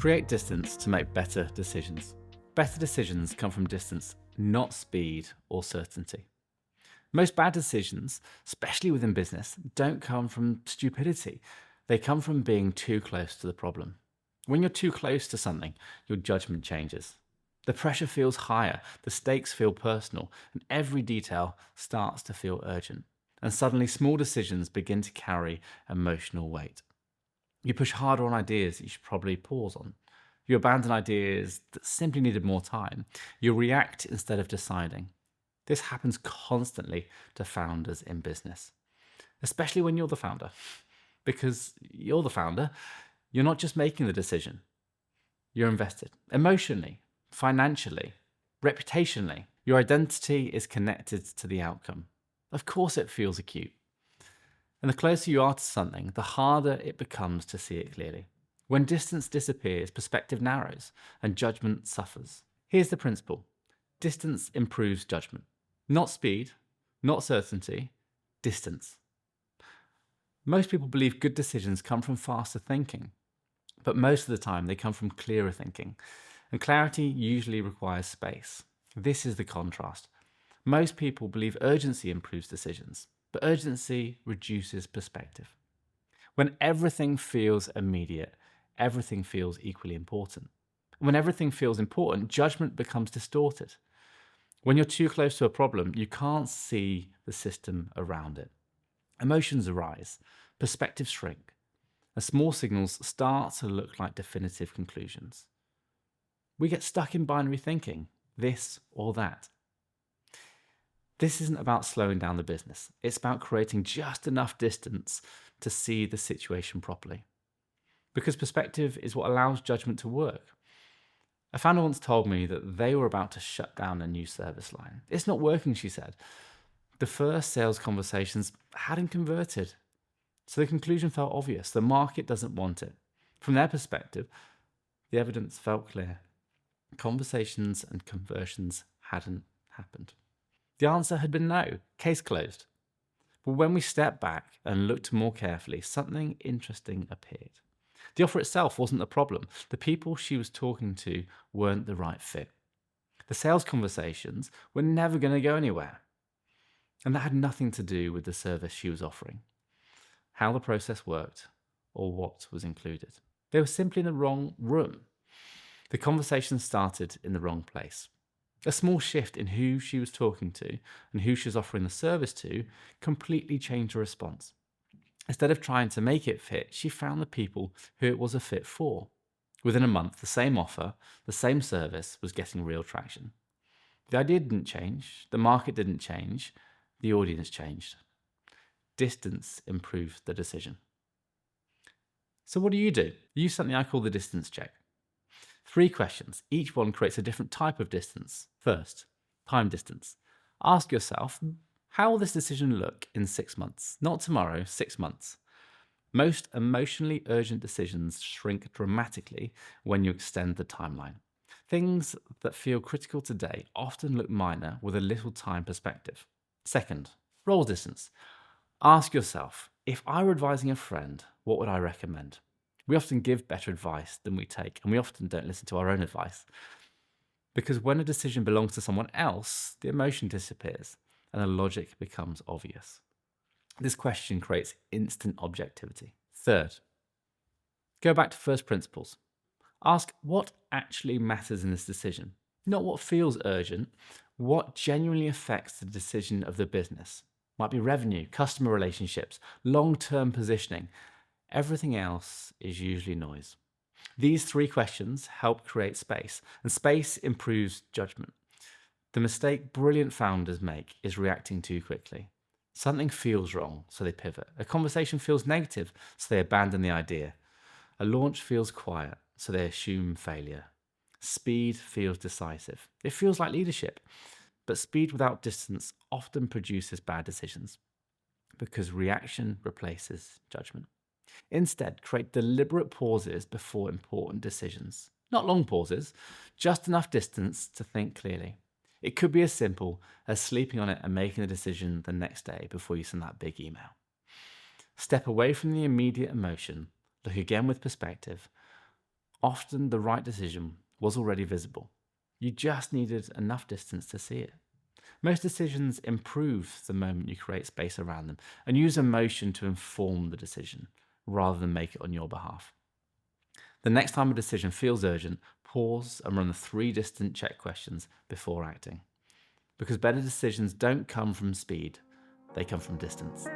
Create distance to make better decisions. Better decisions come from distance, not speed or certainty. Most bad decisions, especially within business, don't come from stupidity. They come from being too close to the problem. When you're too close to something, your judgment changes. The pressure feels higher, the stakes feel personal, and every detail starts to feel urgent. And suddenly, small decisions begin to carry emotional weight. You push harder on ideas that you should probably pause on. You abandon ideas that simply needed more time. You react instead of deciding. This happens constantly to founders in business, especially when you're the founder. Because you're the founder, you're not just making the decision. You're invested emotionally, financially, reputationally. Your identity is connected to the outcome. Of course it feels acute. And the closer you are to something, the harder it becomes to see it clearly. When distance disappears, perspective narrows and judgment suffers. Here's the principle. Distance improves judgment. Not speed, not certainty, distance. Most people believe good decisions come from faster thinking, but most of the time they come from clearer thinking. And clarity usually requires space. This is the contrast. Most people believe urgency improves decisions, but urgency reduces perspective. When everything feels immediate, everything feels equally important. When everything feels important, judgment becomes distorted. When you're too close to a problem, you can't see the system around it. Emotions arise, perspectives shrink, and small signals start to look like definitive conclusions. We get stuck in binary thinking, this or that. This isn't about slowing down the business. It's about creating just enough distance to see the situation properly. Because perspective is what allows judgment to work. A founder once told me that they were about to shut down a new service line. It's not working, she said. The first sales conversations hadn't converted. So the conclusion felt obvious. The market doesn't want it. From their perspective, the evidence felt clear. Conversations and conversions hadn't happened. The answer had been no, case closed. But when we stepped back and looked more carefully, something interesting appeared. The offer itself wasn't the problem. The people she was talking to weren't the right fit. The sales conversations were never going to go anywhere. And that had nothing to do with the service she was offering, how the process worked, or what was included. They were simply in the wrong room. The conversation started in the wrong place. A small shift in who she was talking to and who she was offering the service to completely changed her response. Instead of trying to make it fit, she found the people who it was a fit for. Within a month, the same offer, the same service was getting real traction. The idea didn't change, the market didn't change, the audience changed. Distance improved the decision. So what do? Use something I call the distance check. 3 questions. Each one creates a different type of distance. First, time distance. Ask yourself, how will this decision look in 6 months? Not tomorrow, 6 months. Most emotionally urgent decisions shrink dramatically when you extend the timeline. Things that feel critical today often look minor with a little time perspective. Second, role distance. Ask yourself, if I were advising a friend, what would I recommend? We often give better advice than we take, and we often don't listen to our own advice. Because when a decision belongs to someone else, the emotion disappears and the logic becomes obvious. This question creates instant objectivity. Third, go back to first principles. Ask what actually matters in this decision, not what feels urgent, what genuinely affects the decision of the business. Might be revenue, customer relationships, long-term positioning. Everything else is usually noise. These 3 questions help create space, and space improves judgment. The mistake brilliant founders make is reacting too quickly. Something feels wrong, so they pivot. A conversation feels negative, so they abandon the idea. A launch feels quiet, so they assume failure. Speed feels decisive. It feels like leadership. But speed without distance often produces bad decisions because reaction replaces judgment. Instead, create deliberate pauses before important decisions. Not long pauses, just enough distance to think clearly. It could be as simple as sleeping on it and making a decision the next day before you send that big email. Step away from the immediate emotion, look again with perspective. Often the right decision was already visible. You just needed enough distance to see it. Most decisions improve the moment you create space around them and use emotion to inform the decision rather than make it on your behalf. The next time a decision feels urgent, pause and run the 3 distant check questions before acting. Because better decisions don't come from speed, they come from distance.